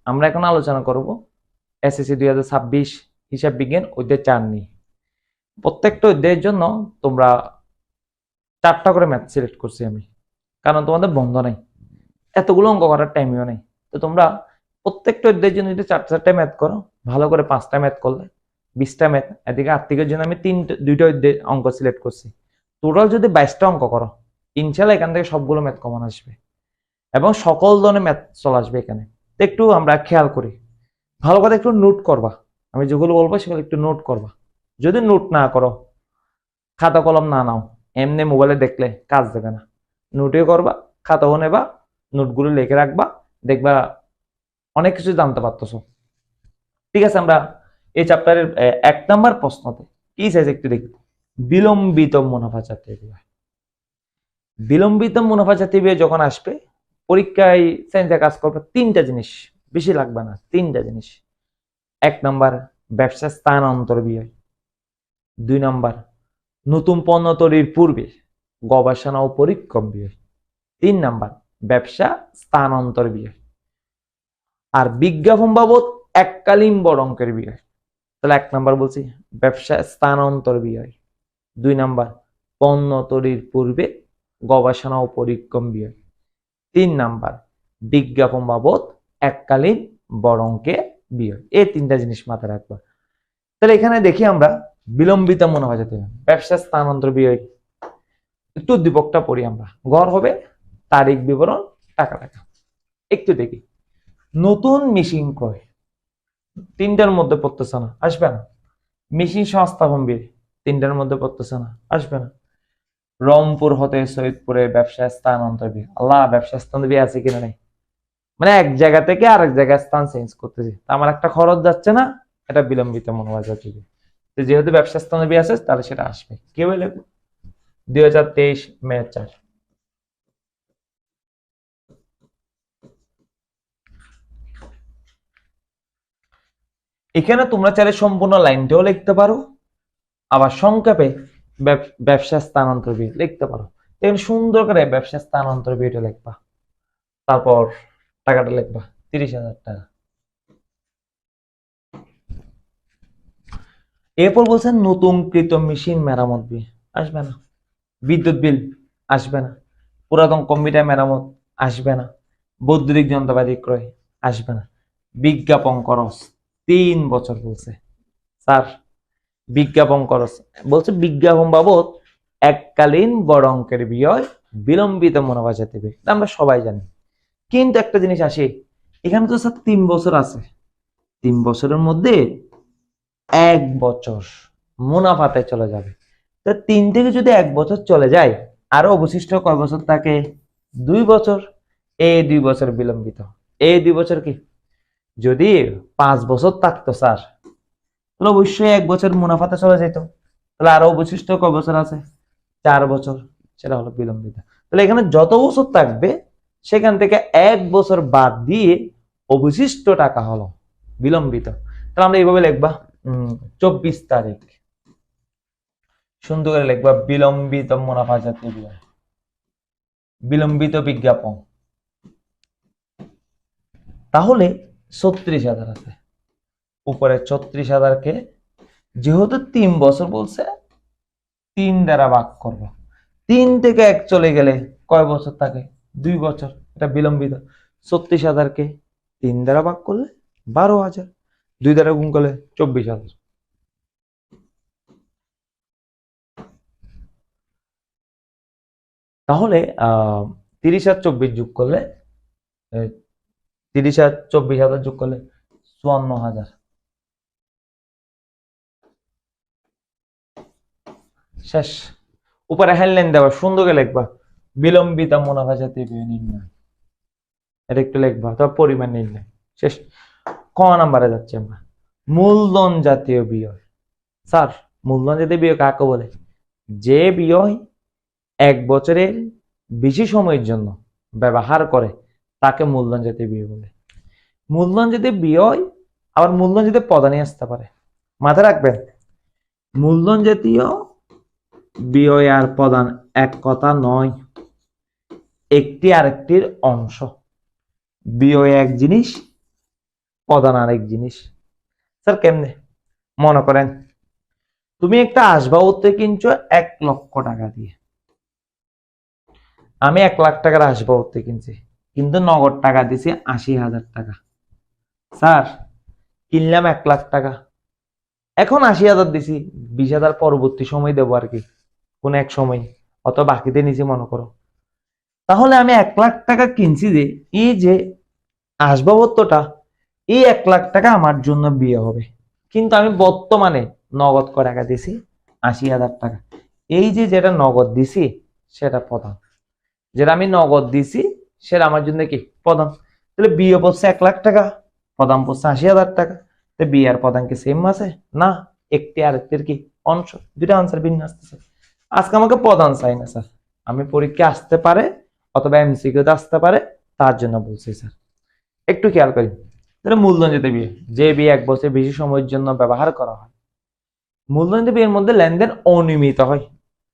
আমরা এখন আলোচনা করব এসএসসি 2026 হিসাব বিজ্ঞান অধ্যায় 4 নিয়ে। প্রত্যেকটা অধ্যায়ের জন্য তোমরা 4টা করে ম্যাথ সিলেক্ট করছি আমি, কারণ তোমাদের বন্ধ নাই, এতগুলো অঙ্ক করার টাইমও নেই। তো তোমরা প্রত্যেকটা অধ্যায়ের জন্য যদি 4টা ম্যাথ করো, ভালো করে 5টা ম্যাথ করলে 20টা ম্যাথ, এদিকে আর্থিকের জন্য আমি 2টা অধ্যায় অঙ্ক সিলেক্ট করছি। টোটাল যদি 22টা অঙ্ক করো, ইনশাল্লাহ এখান থেকে সবগুলো ম্যাথ কমন আসবে এবং সকল ধরনের ম্যাথ চলে আসবে এখানে। তো একটু আমরা খেয়াল করি, ভালো করে একটু নোট করবা, আমি যেগুলো বলবো সেগুলো একটু নোট করবা। যদি নোট না করো, খাতা কলম না নাও, এমনি মোবাইলে দেখলে কাজ দেবে না। নোটও করবা, খাতাও নেবা, নোটগুলো লিখে রাখবা, দেখবা অনেক কিছু জানতে পারতেছো। ঠিক আছে, আমরা এই চ্যাপ্টারের 1 নাম্বার প্রশ্নতে কি চাইছে একটু দেখি। বিলম্বিত মুনাফা জাতীয় ব্যয়। বিলম্বিত মুনাফা জাতীয় ব্যয় যখন আসবে পরীক্ষায় সায়েন্সে কাজ করবে 3টা জিনিস, বেশি লাগবে না, 3টা জিনিস। 1 নাম্বার ব্যবসা স্থানান্তর ব্যয়, 2 নাম্বার নতুন পণ্য তৈরির পূর্বে গবেষণা ও পরীক্ষণ ব্যয়, 3 নাম্বার ব্যবসা স্থানান্তর ব্যয়। আর বিজ্ঞাপন বাবদ এককালীন বড় অঙ্কের ব্যয়। তাহলে 1 নাম্বার বলছি ব্যবসা স্থানান্তর ব্যয়, 2 নাম্বার পণ্য তৈরির পূর্বে গবেষণা ও পরীক্ষণ ব্যয়, 3 নাম্বার বিজ্ঞাপন বাবদ এককালীন বড় অঙ্কের ব্যয়। এই 3টা জিনিস মাথায় রাখবা। তাহলে এখানে দেখি আমরা বিলম্বিত মুনাফা জাতীয় ব্যবসা স্থানান্তর ব্যয়, একটু উদ্দীপকটা পড়ি আমরা। গড় হবে তারিখ বিবরণ, টাকা টাকা। একটু দেখি, নতুন মেশিন ক্রয় 3টার মধ্যে পড়তেছে না, আসবে না। মেশিন সংস্থাপন ব্যয় 3টার মধ্যে পড়তেছে না, আসবে না। রংপুর হতে সৈয়দপুরে ব্যবসা স্থানান্তর ব্যয়, আল্লাহ ব্যবসা স্থানান্তর ব্যয় আছে কিনা নেই, মানে এক জায়গা থেকে আরেক জায়গায় স্থান চেঞ্জ করতেছি, আমার একটা খরচ যাচ্ছে না, এটা বিলম্বিত মুনাফা জাতীয়। যেহেতু ব্যবসা স্থানান্তর ব্যয় আছে তাহলে সেটা আসবে। কিভাবে লিখবো? 2023 মে 4। এখানে তোমরা চাইলে সম্পূর্ণ লাইনটাও লিখতে পারো, আবার সংক্ষেপে ব্যবসা স্থানান্তর ব্যয় লিখতে পারো। এখানে সুন্দর করে ব্যবসা স্থানান্তর ব্যয়টা লিখবা, তারপর টাকাটা লিখবা 30,000 টাকা। এরপর বলছেন নতুন কৃত মেশিন মেরামত ব্যয়, আসবে না। বিদ্যুৎ বিল আসবে না। পুরাতন কম্পিউটার মেরামত আসবে না। বৈদ্যুতিক যন্ত্রপাতি ক্রয় আসবে না। বিজ্ঞাপন খরচ 3 বছর বলছে স্যার, বিজ্ঞাপন খরচ বলছে বিজ্ঞাপন বাবদ এককালীন বড় অঙ্কের ব্যয় বিলম্বিত মুনাফা জাতীয় ব্যয়, আমরা সবাই জানি। কিন্তু একটা জিনিস আসে, এখানে তো স্যার 3 বছর আছে, 3 বছরের মধ্যে 1 বছর মুনাফাতে চলে যাবে। তো 3 থেকে যদি 1 বছর চলে যায়, আরো অবশিষ্ট কয় বছর থাকে? 2 বছর। এই 2 বছর বিলম্বিত। এই 2 বছর কি, যদি 5 বছর থাকতো স্যার, তাহলে অবশ্যই 1 বছর মুনাফাতে চলে যেত। তাহলে আরো অবশিষ্ট কয় বছর আছে? 4 বছর, সেটা হলো বিলম্বিত। তাহলে এখানে যত বছর থাকবে সেখান থেকে 1 বছর বাদ দিয়ে অবশিষ্ট টাকা হলো বিলম্বিত। তাহলে আমরা এইভাবে লিখবা 24 তারিখ, সুন্দর করে লিখবা বিলম্বিত মুনাফা জাতীয় ব্যয়, বিলম্বিত বিজ্ঞাপন। তাহলে 36,000 আছে, উপরে 36,000 কে যেহেতু 3 বছর বলছে 3 দ্বারা ভাগ করবো। 3 থেকে 1 চলে গেলে কয় বছর থাকে? 2 বছর, এটা বিলম্বিত। 36,000 কে 3 দ্বারা ভাগ করলে 12,000, 2 দ্বারা গুণ করলে 24,000। তাহলে 30 আর 24 যোগ করলে 30 আর 24,000 যোগ করলে 54,000। শেষ। উপরে হেডলাইন দেওয়া, সুন্দর করে লিখবা বিলম্বিত মুনাফা জাতীয় ব্যয় নির্ণয়, এটা একটু লিখবা, তারপর পরিমাণ নির্ণয়। শেষ। ক নাম্বারে যাচ্ছে আমরা, মূলধন জাতীয় ব্যয়। স্যার মূলধন জাতীয় ব্যয় কাকে বলে? যে ব্যয় 1 বছরের বেশি সময়ের জন্য ব্যবহার করে তাকে মূলধন জাতীয় ব্যয় বলে। মূলধন জাতীয় ব্যয় আবার মূলধন জাতীয় প্রদানই আসতে পারে, মাথায় রাখবেন। মূলধন জাতীয় ব্যয় আর প্রদান এক কথা নয়, একটি আরেকটির অংশ। ব্যয় এক জিনিস, প্রধান আরেক জিনিস। স্যার কেমনে? মনে করেন তুমি একটা আসবাবপত্র কিনছো 1 লক্ষ টাকা দিয়ে, আমি 1 লাখ টাকার আসবাবপত্র কিনছি, কিন্তু নগদ টাকা দিছি 80,000 টাকা। স্যার কিনলাম 1 লাখ টাকা, এখন 80,000 দিছি, 20,000 পরবর্তী সময় দেবো আর কি, কোন এক সময়, অত বাকিতে নিছি মনে করো। তাহলে আমি 1 লাখ টাকা কিনছি, যে এই যে আসবাবপত্রটা, এই 1 লাখ টাকা আমার জন্য বিয়ে হবে, কিন্তু আমি বর্তমানে নগদ করে টাকা দিছি 80,000 টাকা। এই যে যেটা নগদ দিছি সেটা প্রধান, যেটা আমি নগদ দিছি সেটা আমার জন্য কি প্রধান। তাহলে বিয়ে পড়ছে 1 লাখ টাকা, প্রধান পড়ছে 80,000 টাকা, তো বিয়ে আর প্রধান কি সেম আছে? না, একটি আরেকটির কি অংশ, দুটা আনসার ভিন্ন আসতেছে। আজকে আমাকে প্রধান চাই না স্যার, আমি পরীক্ষা আসতে পারে অথবা এমসিকিউতে আসতে পারে, তার জন্য বলছি স্যার। একটু খেয়াল করি, তাহলে মূলধনজাত বিয়ে, যে বিয়ে 1 বছর বেশি সময়ের জন্য ব্যবহার করা হয়। মূলধনজাত বিয়ের মধ্যে লেনদেন অনিয়মিত হয়।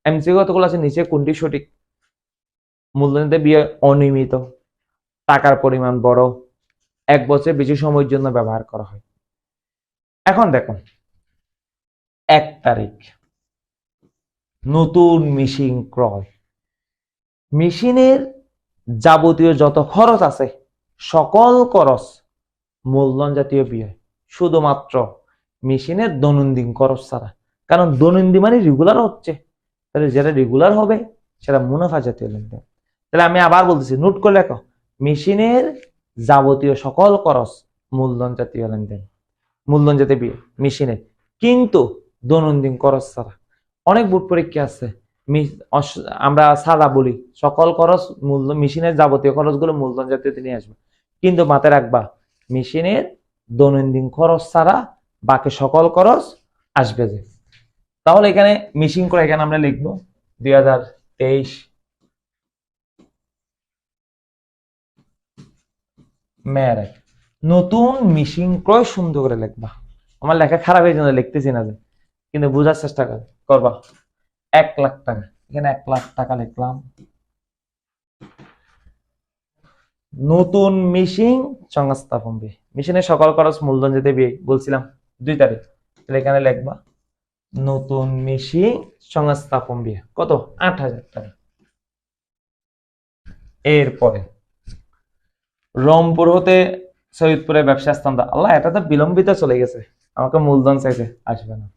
এমসিকিউ কতগুলো আছে, নিচে কোনটি সঠিক? মূলধনজাত বিয়ে অনিয়মিত, টাকার পরিমাণ বড়, 1 বছর বেশি সময়ের জন্য ব্যবহার করা হয়। এখন দেখুন, 1 তারিখ নতুন মেশিন ক্রয়, মেশিনের যাবতীয় যত খরচ আছে সকল খরচ মূলধন জাতীয় ব্যয়, শুধুমাত্র মেশিনের দৈনন্দিন খরচ ছাড়া। কারণ দৈনন্দিন মানে রেগুলার হচ্ছে, তাহলে যেটা রেগুলার হবে সেটা মুনাফা জাতীয় লেনদেন। তাহলে আমি আবার বলতেছি, নোট করে লেখো, মেশিনের যাবতীয় সকল খরচ মূলধন জাতীয় লেনদেন, মূলধন জাতীয় ব্যয় মেশিনের, কিন্তু দৈনন্দিন খরচ ছাড়া। অনেক বোর্ড পরীক্ষা আছে, আমরা সাদা বলি সকল খরচ মূল্য, মেশিনের যাবতীয় খরচগুলো মূলধন জাতীয় নিয়ে আসবে, কিন্তু মাথায় রাখবা মেশিনের দৈনন্দিন খরচ ছাড়া বাকি সকল খরচ আসবে যে। তাহলে এখানে মেশিন করে এখানে আমরা লিখবো 2023 মেয়ার নতুন মেশিন ক্রয়, সুন্দর করে লিখবা। আমার লেখা খারাপ এই জন্য লিখতেছি না, যে কিন্তু বোঝার চেষ্টা করবা। 1 লাখ টাকা, এখানে 1 লাখ টাকা লিখলাম। নতুন মেশিন সংস্থাপন ব্যয়, মেশিনের সকল খরচ মূলধন যেতে ব্যয় বলছিলাম 2 তারিখ, তাহলে এখানে লিখবা নতুন মেশিন সংস্থাপন ব্যয় কত? 8,000 টাকা। এরপরে রংপুর হতে সৈয়দপুরে ব্যবসা স্থান, আল্লাহ এটা তো বিলম্বিত চলে গেছে, আমাকে মূলধন চাইছে, আসবে না।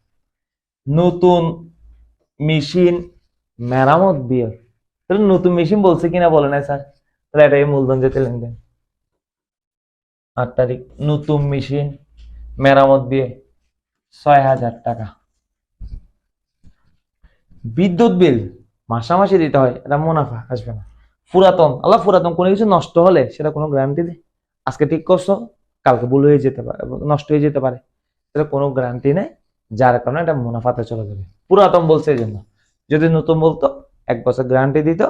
নতুন মেশিন মেরামত ব্যয়, তাহলে নতুন মেশিন বলছে কিনা বলে নাই স্যার, তাহলে এটাই মূলধন যেতে লেনদেন। 8 তারিখ নতুন মেশিন মেরামত ব্যয় 6,000 টাকা। বিদ্যুৎ বিল মাসামাসি দিতে হয়, এটা মুনাফা, আসবে না। পুরাতন, আল্লাহ পুরাতন কোনো কিছু নষ্ট হলে সেটা কোনো গ্যারান্টি দেয়? আজকে ঠিক করছো, কালকে ভুল হয়ে যেতে পারে, নষ্ট হয়ে যেতে পারে, সেটা কোনো গ্যারান্টি নেই, যার কারণে এটা মুনাফাতে চলে যাবে। পুরাতন বলছে এই জন্য, যদি নতুন বলতো 1 বছর গ্যারান্টি দিত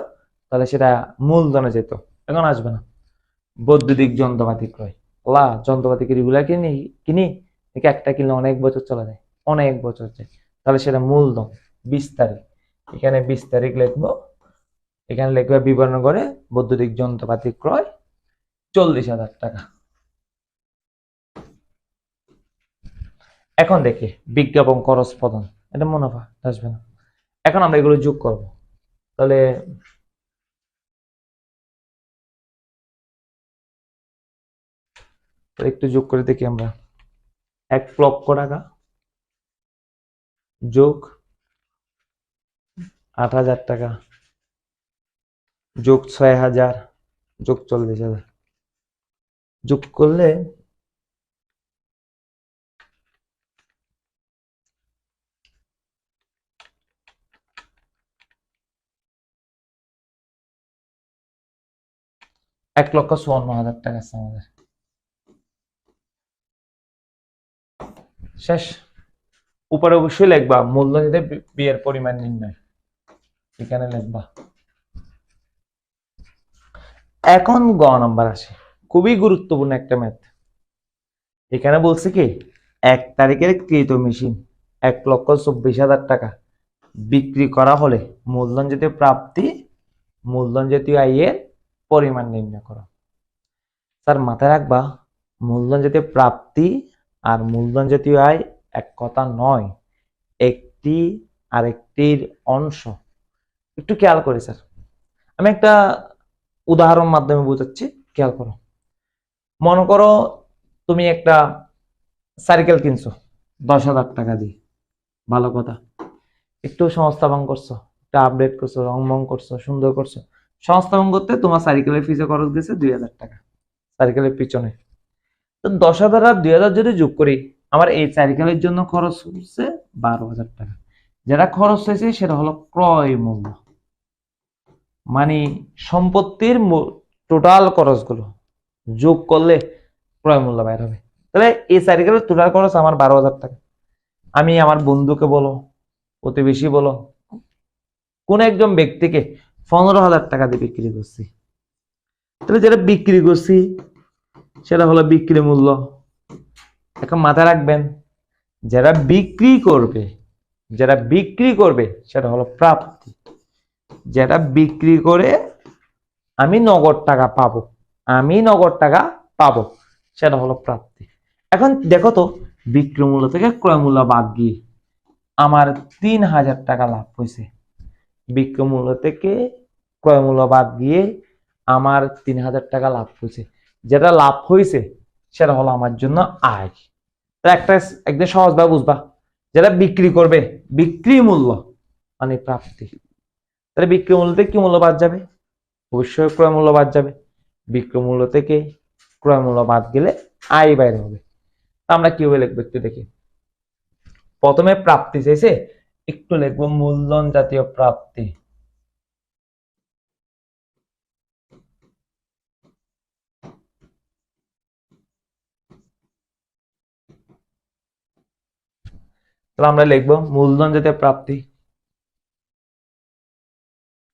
তাহলে সেটা মূলধনে যেত, এখন আসবে না। বৈদ্যুতিক যন্ত্রপাতি ক্রয়, আল্লাহ যন্ত্রপাতি কি রেগুলার কিনি নাকি একটা কিনলে অনেক বছর চলে যায়, অনেক বছর যায়, তাহলে সেটা মূলধন। 20 তারিখ, এখানে 20 তারিখ লিখবো, এখানে লিখবে বিবরণ করে বৈদ্যুতিক যন্ত্রপাতি ক্রয় 40,000 টাকা। এখন দেখি বিজ্ঞাপন খরচ প্রদান, এটা মুনাফা, আসবে না। এখন আমরা এগুলো যোগ করব, তাহলে একটু যোগ করে দেখি আমরা। 1 লক্ষ টাকা যোগ 8,000 টাকা যোগ 6,000 যোগ 40,000 যোগ করলে এক লক্ষ 54,000 টাকা আছে আমাদের। শেষ। উপরে অবশ্যই লিখবা মূলধনিতে বিয়ের পরিমাণ নির্ণয়, এখানে লিখবা। এখন গ নাম্বার আসে, খুবই গুরুত্বপূর্ণ একটা ম্যাথ। এখানে বলছে কি 1 তারিখের ক্রীত মেশিন 1,24,000 টাকা বিক্রি করা হলে মূলধন জাতীয় প্রাপ্তি, মূলধন জাতীয় আয়ের পরিমাণ নির্ণয় করো। স্যার মাথায় রাখবা মূলধন জাতীয় প্রাপ্তি আর মূলধন জাতীয় আয় এক কথা নয়, একটি আরেকটির অংশ। একটু খেয়াল করি স্যার, আমি একটা উদাহরণ মাধ্যমে বোঝাচ্ছি, খেয়াল করো। মনে করো তুমি একটা সাইকেল কিনছো 10,000 টাকা দিয়ে, ভালো কথা, একটু সংস্থাপন করছো, একটু আপডেট করছো, রংমং করছো, সুন্দর করছো। সংস্থাপন করতে তোমার সাইকেলের পিছনে খরচ গেছে 2,000 টাকা, সাইকেলের পিছনে। তো 10,000 আর 2,000 যদি যোগ করি, আমার এই সাইকেলের জন্য খরচ হচ্ছে 12,000 টাকা। যেটা খরচ হয়েছে সেটা হলো ক্রয় মূল্য, মানে সম্পত্তির টোটাল খরচগুলো যোগ করলে ক্রয় মূল্য বাইর হবে। তাহলে এই সাইকেলের টোটাল খরচ আমার 12,000 টাকা। আমি আমার বন্ধুকে বলো, প্রতিবেশী বলো, কোন একজন ব্যক্তিকে 15,000 টাকা দিয়ে বিক্রি করছি, তাহলে যেটা বিক্রি করছি সেটা হলো বিক্রি মূল্য। এখন মাথায় রাখবেন, যারা বিক্রি করবে সেটা হলো প্রাপ্তি। যেটা বিক্রি করে আমি নগদ টাকা পাবো সেটা হলো প্রাপ্তি। এখন দেখো তো, বিক্রয় মূল্য থেকে ক্রয় মূল্য বাদ গিয়ে আমার 3,000 টাকা লাভ হয়েছে। বিক্রয় মূল্য থেকে ক্রয় মূল্য বাদ গিয়ে আমার 3,000 টাকা লাভ হয়েছে। যেটা লাভ হয়েছে সেটা হলো আমার জন্য আয়। তো একটা একদম সহজভাবে বুঝবা, যেটা বিক্রি করবে, বিক্রি মূল্য মানে প্রাপ্তি। তাহলে বিক্রয় মূল্য থেকে কি মূল্য বাদ যাবে? অবশ্যই ক্রয় মূল্য বাদ যাবে। বিক্রয় মূল্য থেকে ক্রয় মূল্য বাদ গেলে আয় বাইরে হবে। আমরা কিভাবে লিখবো একটু দেখি। প্রথমে প্রাপ্তি চাইছে, একটু লিখবো মূলধন জাতীয় প্রাপ্তি। তাহলে আমরা লিখবো মূলধন জাতীয় প্রাপ্তি।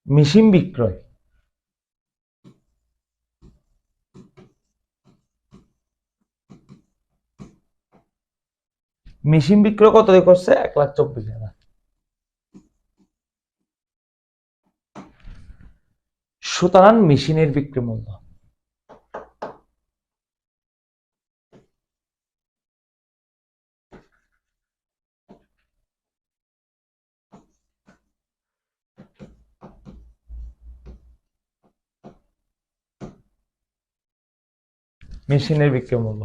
মেশিন বিক্রয়, মেশিন বিক্রয় কত দিয়ে করছে? 1,24,000। সুতরাং মেশিনের বিক্রি মূল্য, মেশিনের বিক্রয় মূল্য।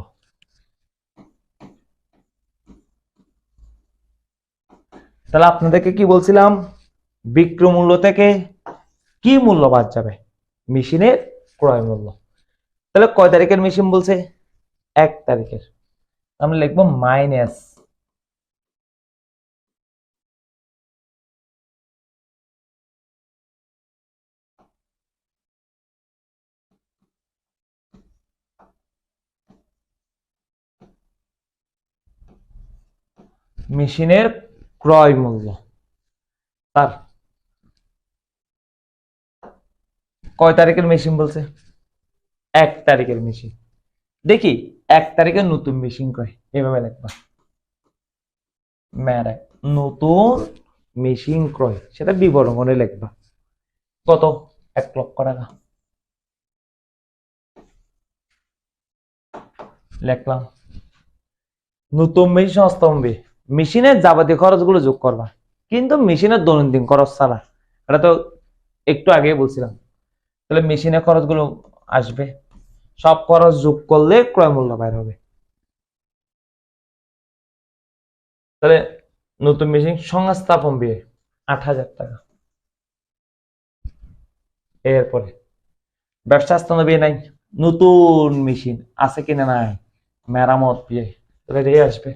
তাহলে আপনাদেরকে কি বলছিলাম, বিক্রয় মূল্য থেকে কি মূল্য বাদ যাবে? মেশিনের ক্রয় মূল্য। তাহলে কয় তারিখের মেশিন বলছে? 1 তারিখের। আমরা লিখবো মাইনাস মেশিনের ক্রয় মূল্য। তার কয় তারিখের মেশিন বলছে? 1 তারিখের মেশিন। দেখি 1 তারিখের নতুন মেশিন ক্রয়, এভাবে লিখবা মেরা নতুন মেশিন ক্রয়, সেটা বিবরণে লিখবা কত? 1,00,000 টাকা লিখলাম। নতুন মেশিন সংস্থাপন, মেশিনের যাবতীয় খরচগুলো যোগ করবা, কিন্তু মেশিনের দৈনন্দিন খরচ ছাড়া। এটা তো একটু আগে বলছিলাম। তাহলে মেশিনের খরচগুলো আসবে, সব খরচ যোগ করলে ক্রয় মূল্য বাইর হবে। তাহলে নতুন মেশিন সংস্থাপন ব্যয় 8,000 টাকা। এরপরে ব্যবসা স্থান ব্যয় নাই, নতুন মেশিন আছে কিনা নাই, মেরামত ব্যয়, তাহলে রে আসবে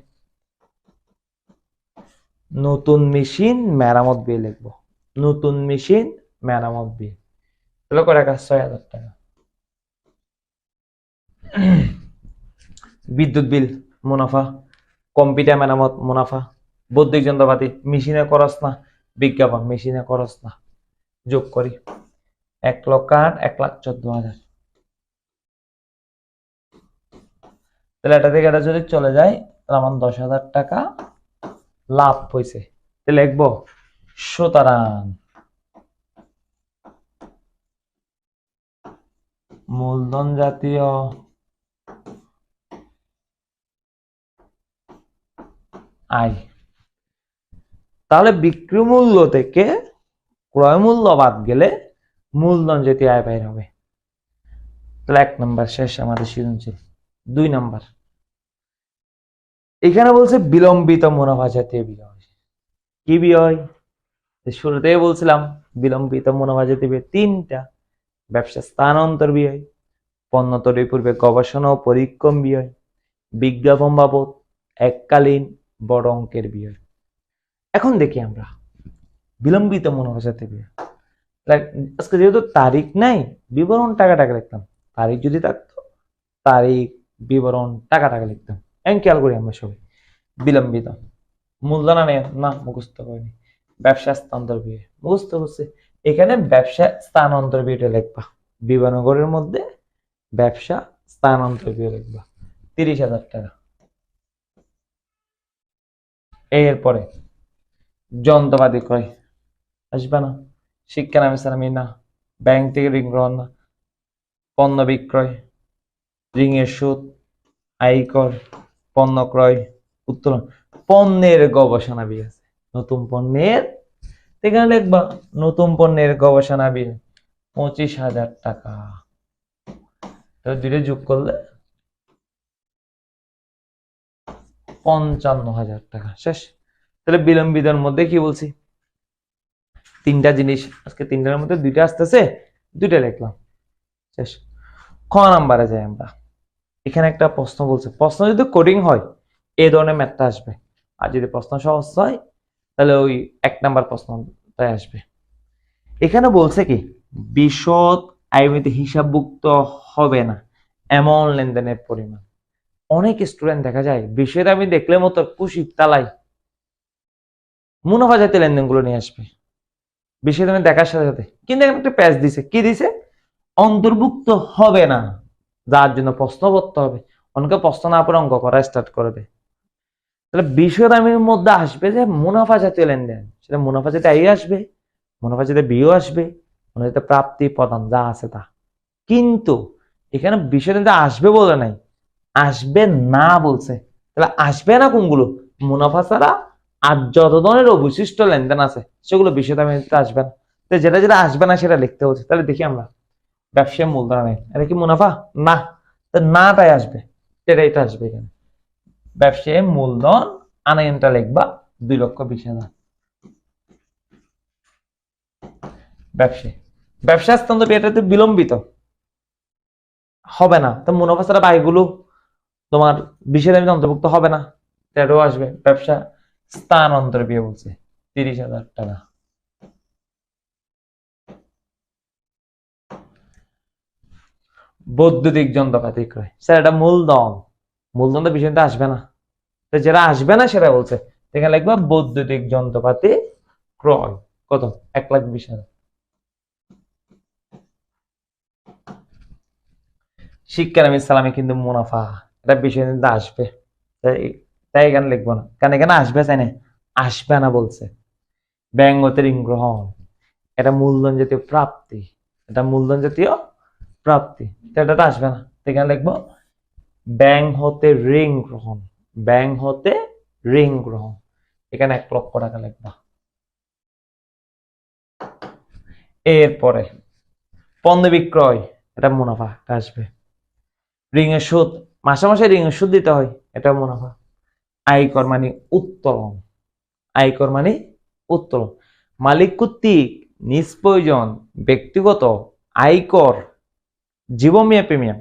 নতুন মেশিন মেরামত ব্যয় লিখবো। নতুন মেশিন মেরামত ব্যয়, তাহলে কয় টাকা? 6,000 টাকা। বিদ্যুৎ বিল মুনাফা, কম্পিউটার মেরামত মুনাফা, বৈদ্যুতিক যন্ত্রপাতি মেশিনে খরচ না, বিজ্ঞাপন মেশিনে খরচ না, যোগ করি 1,08,00,000 1,14,000। তাহলে এটা থেকে এটা যদি চলে যায়, তাহলে আমার 10,000 টাকা লাভ হয়েছে। তাহলে লিখবো সুতরাং মূলধন জাতীয় আয়। তাহলে বিক্রি মূল্য থেকে ক্রয় মূল্য বাদ গেলে মূলধন জাতীয় আয় বাইর হবে। তাহলে 1 নম্বর শেষ আমাদের সৃজনশীল। 2 নম্বর, এখানে বলছে বিলম্বিত মুনাফা জাতীয় ব্যয়। কি ব্যয়? শুরুতেই বলছিলাম বিলম্বিত মুনাফা জাতীয় ব্যয় তিনটা: ব্যবসা স্থানান্তর ব্যয়, পণ্য তৈরির পূর্বে গবেষণা ও পরীক্ষণ ব্যয়, বিজ্ঞাপন বাবদ এককালীন বড় অঙ্কের ব্যয়। এখন দেখি আমরা বিলম্বিত মুনাফা জাতীয় ব্যয়। আজকে যেহেতু তারিখ নাই, বিবরণ টাকা টাকা লিখতাম। তারিখ যদি থাকতো, তারিখ বিবরণ টাকা টাকা লিখতাম। এখন খেয়াল করি আমরা সবাই। বিলম্বিত মূলধন আনে না, মুখস্থ করিনি। ব্যবসা স্থানান্তর ব্যয় মুখস্থ করছে। এখানে ব্যবসা স্থানান্তর ব্যয়টা লিখবা, বিবরণের মধ্যে ব্যবসা স্থানান্তর ব্যয় লিখবা 30,000 টাকা। এরপরে যন্ত্রপাতি ক্রয় আসবে না, শিক্ষা নামে সালামি না, ব্যাংক থেকে ঋণ গ্রহণ না, পণ্য বিক্রয়, ঋণের সুদ, আয়কর, পণ্য ক্রয়, উত্তোলন, পণ্যের গবেষণা ব্যয় আছে। নতুন পণ্যের, এখানে লিখবা নতুন পণ্যের গবেষণা ব্যয় 25,000 টাকা। তো দুটো যোগ করলে 55,000 টাকা। শেষ। তাহলে বিলম্বিতের মধ্যে কি বলছি? তিনটা জিনিস, আজকে তিনটার মধ্যে দুইটা আসতেছে, দুইটা লিখলাম। শেষ। খ নাম্বারে যাই আমরা। এখানে একটা প্রশ্ন বলছে, প্রশ্ন যদি কোডিং হয় এই ধরনের ম্যাথটা আসবে, আর যদি প্রশ্ন সহজ হয় তাহলে ওই 1 নাম্বার প্রশ্নটাই আসবে। এখানে বলছে কি, বিশদ আয়বিতে হিসাবভুক্ত হবে না এমন লেনদেনের পরিমাণ। অনেক স্টুডেন্ট দেখা যায় বিশদ আমি দেখলে মতো খুশি তালাই মুনাফা জাতীয় লেনদেনগুলো নিয়ে আসবে বিশদ আমি দেখার সাথে সাথে, কিন্তু এখানে একটা প্যাচ দিছে, কি দিছে? অন্তর্ভুক্ত হবে না, যার জন্য প্রশ্ন করতে হবে। অনেকে প্রশ্ন না পড়ে অঙ্ক করা স্টার্ট করে দেয়। তাহলে বিষয় দামের মধ্যে আসবে যে মুনাফা জাতীয় লেনদেন, সেটা মুনাফা জাতীয় আয় আসবে, মুনাফা জাতীয় বিও আসবে, মুনাফা জাতীয় প্রাপ্তি প্রদান যা আছে তা। কিন্তু এখানে বিষয় আসবে বলে নাই, আসবে না বলছে। তাহলে আসবে না কোনগুলো? মুনাফা ছাড়া আর যত ধরনের অবশিষ্ট লেনদেন আছে সেগুলো বিষয় দামে আসবে না। তো যেটা যেটা আসবে না সেটা লিখতে হচ্ছে। তাহলে দেখি আমরা ব্যবসায় মূলধন নেই, এটা কি মুনাফা? না, নাটাই আসবে, এটা আসবে এখানে। ব্যবসায় মূলধন আনাইনটা লিখবা 2,20,000। ব্যবসা স্থানান্তর এটাতে বিলম্বিত হবে না, তো মুনাফা ছাড়া বাকিগুলো তোমার বিশের দামে অন্তর্ভুক্ত হবে না, এটাও আসবে। ব্যবসা স্থানান্তর ব্যয় বলছে 30,000 টাকা। বৈদ্যুতিক যন্ত্রপাতি ক্রয়, স্যার এটা মূলধন, মূলধন তো বিষয়টা আসবে না, তো যেটা আসবে না সেটা বলছে। এখানে লিখবা বৈদ্যুতিক যন্ত্রপাতি ক্রয় কত? 1,20,000। শিক্ষা নামে সালামে কিন্তু মুনাফা, এটা বিষয় কিন্তু আসবে, তাই এখানে লিখবো না, কারণ এখানে আসবে চাই না, আসবে না বলছে। ব্যাংক হতে ঋণ গ্রহণ, এটা মূলধন জাতীয় প্রাপ্তি, এটা মূলধন জাতীয় প্রাপ্তি, এটা তো আসবে না। এখানে লিখবো ব্যাংক হতে ঋণ গ্রহণ, ব্যাংক হতে ঋণ গ্রহণ, এখানে 1,00,000 টাকা লিখবা। এরপরে পণ্য বিক্রয়, এটা মুনাফা, এটা আসবে। ঋণের সুদ, মাসে মাসে ঋণের সুদ দিতে হয়, এটা মুনাফা। আয়কর মানে উত্তোলন, আয়কর মানে উত্তোলন। মালিক কর্তৃক নিজ প্রয়োজন ব্যক্তিগত আয়কর, জীবন প্রিমিয়াম,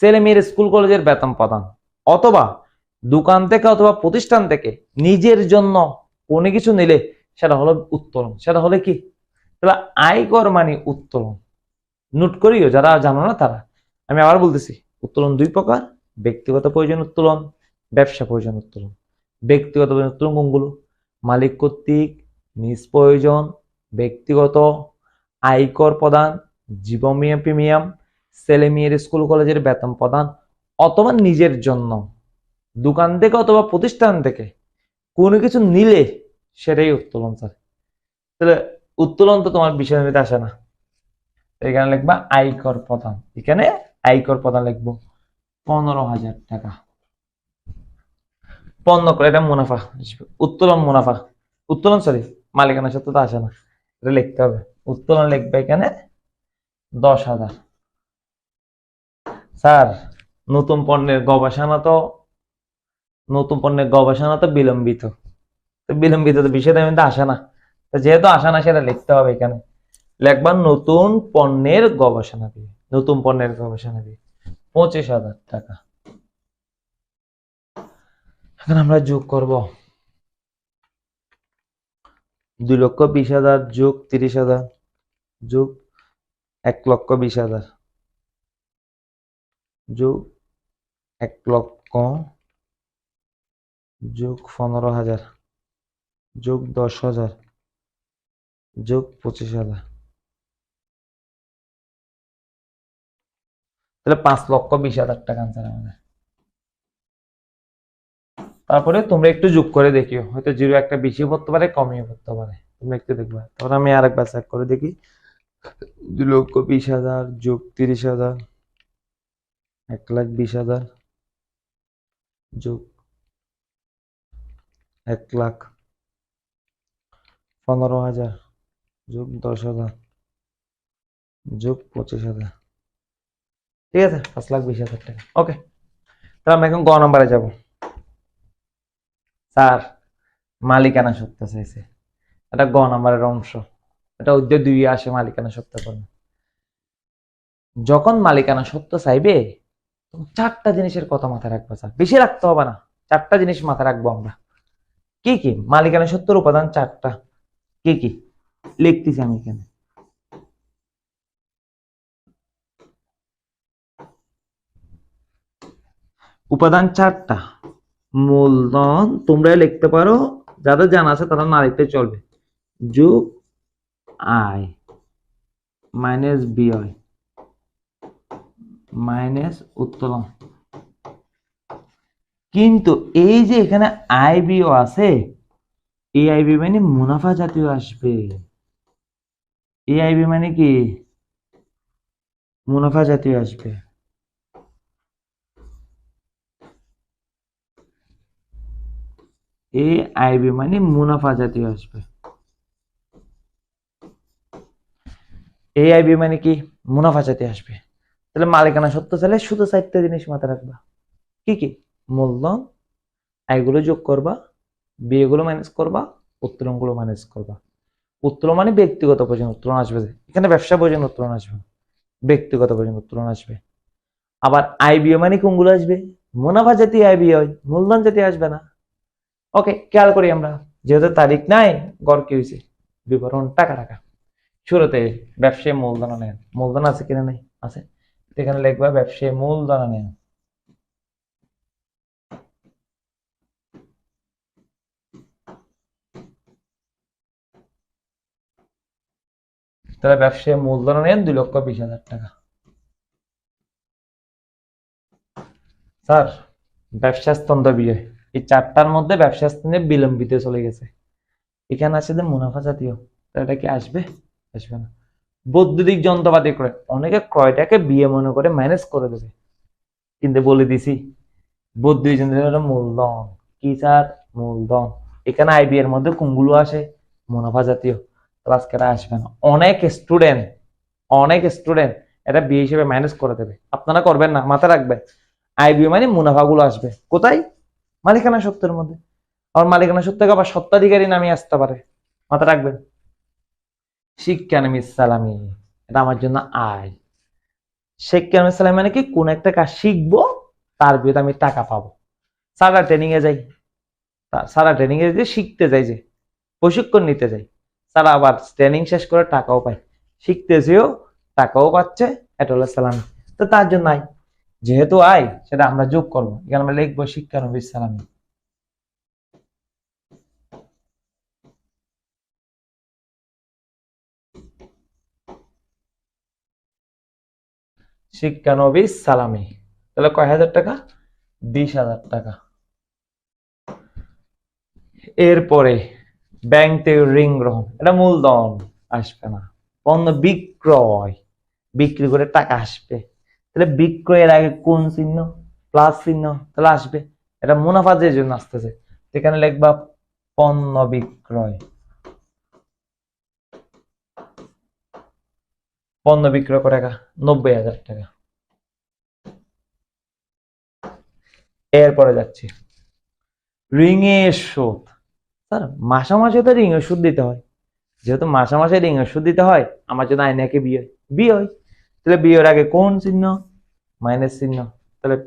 ছেলে মেয়ের স্কুল কলেজের বেতন প্রদান, অথবা দোকান থেকে অথবা প্রতিষ্ঠান থেকে নিজের জন্য কোনো কিছু নিলে সেটা হলো উত্তোলন। সেটা হলে কি? তাহলে আয়কর মানে উত্তোলন। নোট করিও যারা জানো না তারা। আমি আবার বলতেছি, উত্তোলন 2 প্রকার: ব্যক্তিগত প্রয়োজন উত্তোলন, ব্যবসা প্রয়োজন উত্তোলন। ব্যক্তিগত প্রয়োজন উত্তোলন কোনগুলো? মালিক কর্তৃক নিজ প্রয়োজন ব্যক্তিগত আয়কর প্রদান, জীবন প্রিমিয়াম, ছেলে মেয়ের স্কুল কলেজের বেতন প্রদান, অথবা নিজের জন্য দোকান থেকে অথবা প্রতিষ্ঠান থেকে কোনো কিছু নিলে সেটাই উত্তোলন। স্যার তাহলে উত্তোলন তো তোমার বিষয়ের মধ্যে আসে না, এখানে লিখবা আয়কর প্রদান, এখানে আয়কর প্রদান লিখবো 15,000 টাকা। পণ্য ক্রয়, এটা মুনাফা আসবে। উত্তোলন মুনাফা, উত্তোলন সরি, মালিকানা সত্ত্ব তো আসে না, এটা লিখতে হবে। উত্তোলন লিখবে এখানে 10,000। স্যার, নতুন পণ্যের গবেষণা তো বিলম্বিত, তো বিলম্বিত তো বিষয়টা কিন্তু আসে না, তো যেহেতু আসে না সেটা লিখতে হবে এখানে। লিখবা নতুন পণ্যের গবেষণা দিয়ে, নতুন পণ্যের গবেষণা দিয়ে 25,000 টাকা। এখন আমরা যোগ করব 2,20,000 যোগ 30,000 যোগ 1,20,000 যোগ 1,00,000 যোগ 15,000 যোগ 10,000 যোগ 25,000, তাহলে 5,20,000 টাকা আনসার আমাদের। তারপরে তোমরা একটু যোগ করে দেখিও, হয়তো জিরো একটা বেশি পড়তে পারে, কমিয়ে পড়তে পারে, তোমরা একটু দেখবা। তারপর আমি আরেকবার চেক করে দেখি, 2,20,000 যোগ 30,000 1,20,000 যোগ 1,15,000 যোগ 10,000 যোগ 25,000, ঠিক আছে, 5,20,000 টাকা। ওকে, তাহলে আমরা এখন গ নম্বরে যাব। স্যার, মালিকানা সত্ত্ব চাইছে, এটা গ নম্বরের অংশ, এটা অধ্যায় 2 আসে মালিকানা সত্ত্ব করবে। যখন মালিকানা সত্ত্ব চাইবে তখন 4টা জিনিসের কথা মাথায় রাখবো স্যার, বেশি রাখতে হবে না, 4টা জিনিস মাথায় রাখবো আমরা। কি কি মালিকানা সত্ত্বের উপাদান? 4টা। কি কি লিখতেছি আমি এখানে। উপাদান 4টা। মূলধন তোমরা লিখতে পারো, যাদের জানা আছে তারা না লিখতে চলবে, যোগ আয় মাইনাস ব্যয় মাইনাস উত্তোলন। কিন্তু এই যে এখানে আয় ব্যয় আছে, এই আয় ব্যয় মানে মুনাফা জাতীয় আসবে। এই আয় ব্যয় মানে কি? মুনাফা জাতীয় আসবে। এই আয় ব্যয় মানে মুনাফা জাতীয় আসবে। এই আয় ব্যয় মানে কি? মুনাফা জাতীয় আসবে। তাহলে মালিকানা সত্ত্ব চাইলে শুধু 4টা জিনিস মাথায় রাখবা। কি কি? মূলধন, আয়গুলো যোগ করবা, ব্যয়গুলো মাইনাস করবা, উত্তোলনগুলো মাইনাস করবা। উত্তোলন মানে ব্যক্তিগত প্রয়োজন উত্তোলন আসবে, এখানে ব্যবসা প্রয়োজন উত্তোলন আসবে, ব্যক্তিগত প্রয়োজন উত্তোলন আসবে। আবার আয় ব্যয় মানে কোনগুলো আসবে? মুনাফা জাতীয় আয় ব্যয়, মূলধন জাতীয় আসবে না। ওকে, খেয়াল করি আমরা, যেহেতু তারিখ নাই, গড় কি হয়েছে? বিবরণ টাকা টাকা। শুরুতে ব্যবসায়ী মূলধন নেন, মূলধন আছে কিনা? নেই, আছে। এখানে লিখবা ব্যবসায়ী মূলধন নেন। তাহলে ব্যবসায়ী মূলধন নেন 2,20,000 টাকা। স্যার, ব্যবসা স্তম্ভ ব্যয়, এই 4টার মধ্যে ব্যবসা স্তম্ভে বিলম্বিত চলে গেছে, এখানে আছে যে মুনাফা জাতীয়, এটা কি আসবে? আসবে না। বৈদ্যুতিক যন্ত্রপাতি ক্রয়, অনেকে ক্রয়টাকে বিয়ে মনে করে মাইনাস করে দেবে, কিন্তু বলে দিছি বৈদ্যুতিক যন্ত্রের মূলধন কি স্যার? মূলধন। এখানে আইবি এর মধ্যে কোনগুলো আসে? মুনাফা জাতীয়, আজকে আসবে না। অনেক স্টুডেন্ট এটা বিয়ে হিসেবে মাইনাস করে দেবে, আপনারা করবেন না, মাথায় রাখবেন। আইবি মানে মুনাফাগুলো আসবে কোথায়? মালিকানা সত্ত্বের মধ্যে। আর মালিকানা সত্ত্বে আবার সত্ত্বাধিকারী নামে আসতে পারে, মাথায় রাখবেন। শিক্ষানবিশ সালামি, এটা আমার জন্য আয়। শিক্ষানবিশ সালামি মানে কি? কোন একটা কাজ শিখবো, তার বিরুদ্ধে আমি টাকা পাবো। সারা ট্রেনিং এ যাই, সারা ট্রেনিং এ যে শিখতে যাই, যে প্রশিক্ষণ নিতে যাই, সারা আবার ট্রেনিং শেষ করে টাকাও পায়, শিখতেছেও টাকাও পাচ্ছে, এটা হলো সালামি। তো তার জন্য আয়, যেহেতু আয় সেটা আমরা যোগ করবো, এখানে আমরা লিখবো শিক্ষানবিশ সালামি। শিক্ষানবিশ সালামি, তাহলে কয় হাজার টাকা? 20,000 টাকা। এরপরে ব্যাংক থেকে ঋণ গ্রহণ, এটা মূলধন আসবে না। পণ্য বিক্রয়, বিক্রি করে টাকা আসবে, তাহলে বিক্রয়ের আগে কোন চিহ্ন? প্লাস চিহ্ন, তাহলে আসবে। এটা মুনাফা যে জন্য আসতেছে, এখানে লিখবা পণ্য বিক্রয়। পণ্য বিক্রয় করে টাকা 90,000 টাকা। এরপরে যাচ্ছি ঋণ এর সুদ। স্যার মাসে মাসে তো ঋণ এর সুদ দিতে হয়, যেহেতু মাসে মাসে ঋণ এর সুদ দিতে হয়, আমার জন্য আইনাকে বিয়ে হয়, বিয়ে হয়, তাহলে বিয়ের আগে কোন চিহ্ন? মাইনাস চিহ্ন, তাহলে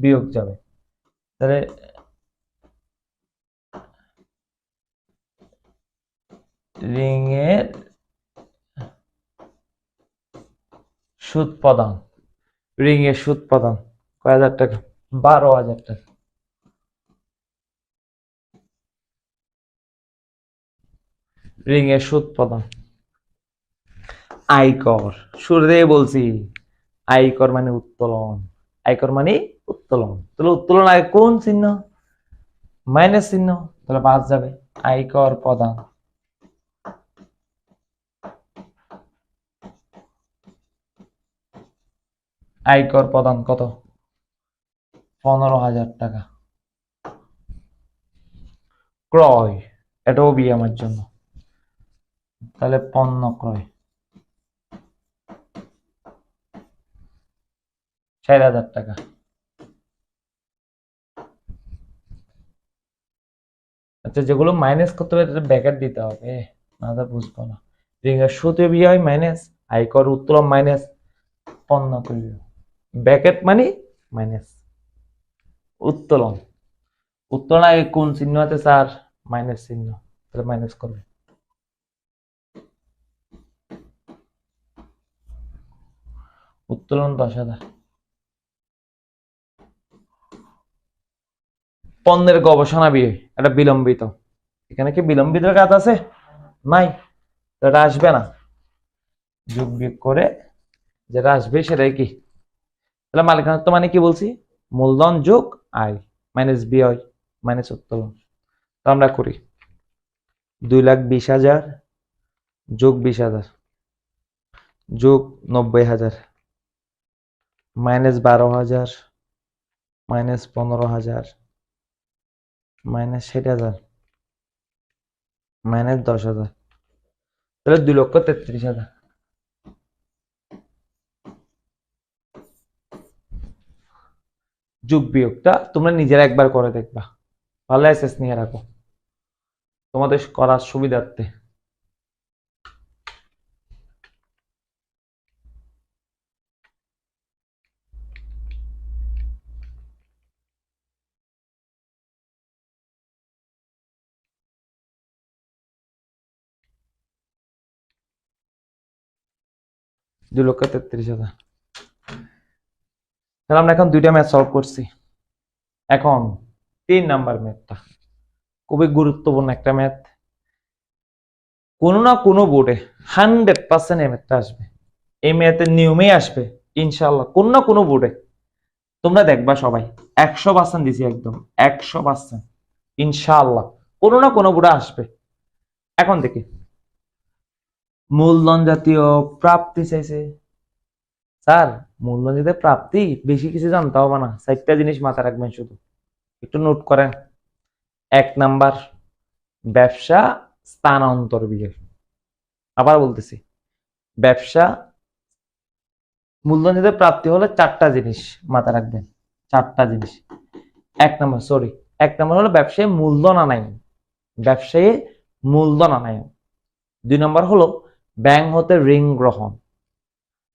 বিয়োগ যাবে। তাহলে ঋণের সুদ প্রদান, ঋণের সুদ প্রদান কয় হাজার টাকা? 12,000 টাকা। ঋণের সুদ প্রদান। আয়কর, শুরুতেই বলছি আয়কর মানে উত্তোলন, আয়কর মানে উত্তোলন, তাহলে উত্তোলন আগে কোন চিহ্ন? মাইনাস চিহ্ন, তাহলে বাদ যাবে। আয়কর প্রদান, আয়কর প্রদান কত? 15,000 টাকা। ক্রয়, এটাও বি আমার জন্য, তাহলে পণ্য ক্রয় 4,000 টাকা। আচ্ছা, যেগুলো মাইনাস করতে হবে তাহলে ব্র্যাকেট দিতে হবে, না তো বুঝবো না। ঋণের সুদ বি হয় মাইনাস, আয়কর উত্তোলন মাইনাস, পণ্য ক্রয় ব্র্যাকেট মানে মাইনাস। উত্তোলন, উত্তোলন আগে কোন চিহ্ন আছে স্যার? মাইনাস চিহ্ন, তাহলে মাইনাস করবে। উত্তোলন 10,000। পণ্যের গবেষণা ব্যয়, এটা বিলম্বিত, এখানে কি বিলম্বিত কাজ আছে? নাই, তো এটা আসবে না। যোগ বিয়োগ করে যেটা আসবে সেটাই কি? তাহলে মালিকানাত্ব মানে কি বলছি? মূলধন যোগ আয় মাইনাস ব্যয় মাইনাস উত্তোলন। তো আমরা করি 2,20,000 যোগ 20,000 যোগ 90,000 মাইনাস 12,000 মাইনাস 15,000 মাইনাস 60,000 মাইনাস 10,000, তাহলে 2,33,000। যোগ বিয়োগটা তোমরা নিজেরা একবার করে দেখবা, ভালো এসএস নিয়ে রাখো তোমাদের করার সুবিধার্থে। দুই লক্ষ 33,000। তাহলে আমরা এখন দুইটা ম্যাথ সলভ করছি। এখন 3 নাম্বার ম্যাথটা খুবই গুরুত্বপূর্ণ একটা ম্যাথ, কোনো না কোনো বোর্ডে 100% এই ম্যাথটা আসবে, এই ম্যাথের নিয়মেই আসবে ইনশাল্লাহ, কোনো না কোনো বোর্ডে। তোমরা দেখবা সবাই 100% দিছি, একদম 100% ইনশাল্লাহ কোনো না কোনো বোর্ডে আসবে। এখন দেখি মূলধন জাতীয় প্রাপ্তি চাইছে। স্যার মূলধন জাতীয় প্রাপ্তি বেশি কিছু জানতে হবে না, 4টা জিনিস মাথায় রাখবেন, শুধু একটু নোট করেন। 1 নাম্বার ব্যবসা স্থানান্তর ব্যয়। আবার বলতেছি, ব্যবসা মূলধন জাতীয় প্রাপ্তি হলে 4টা জিনিস মাথায় রাখবেন, 4টা জিনিস। 1 নম্বর হলো ব্যবসায়ী মূলধন আনায়, ব্যবসায়ী মূলধন আনায়। 2 নম্বর হলো ব্যাংক হতে ঋণ গ্রহণ,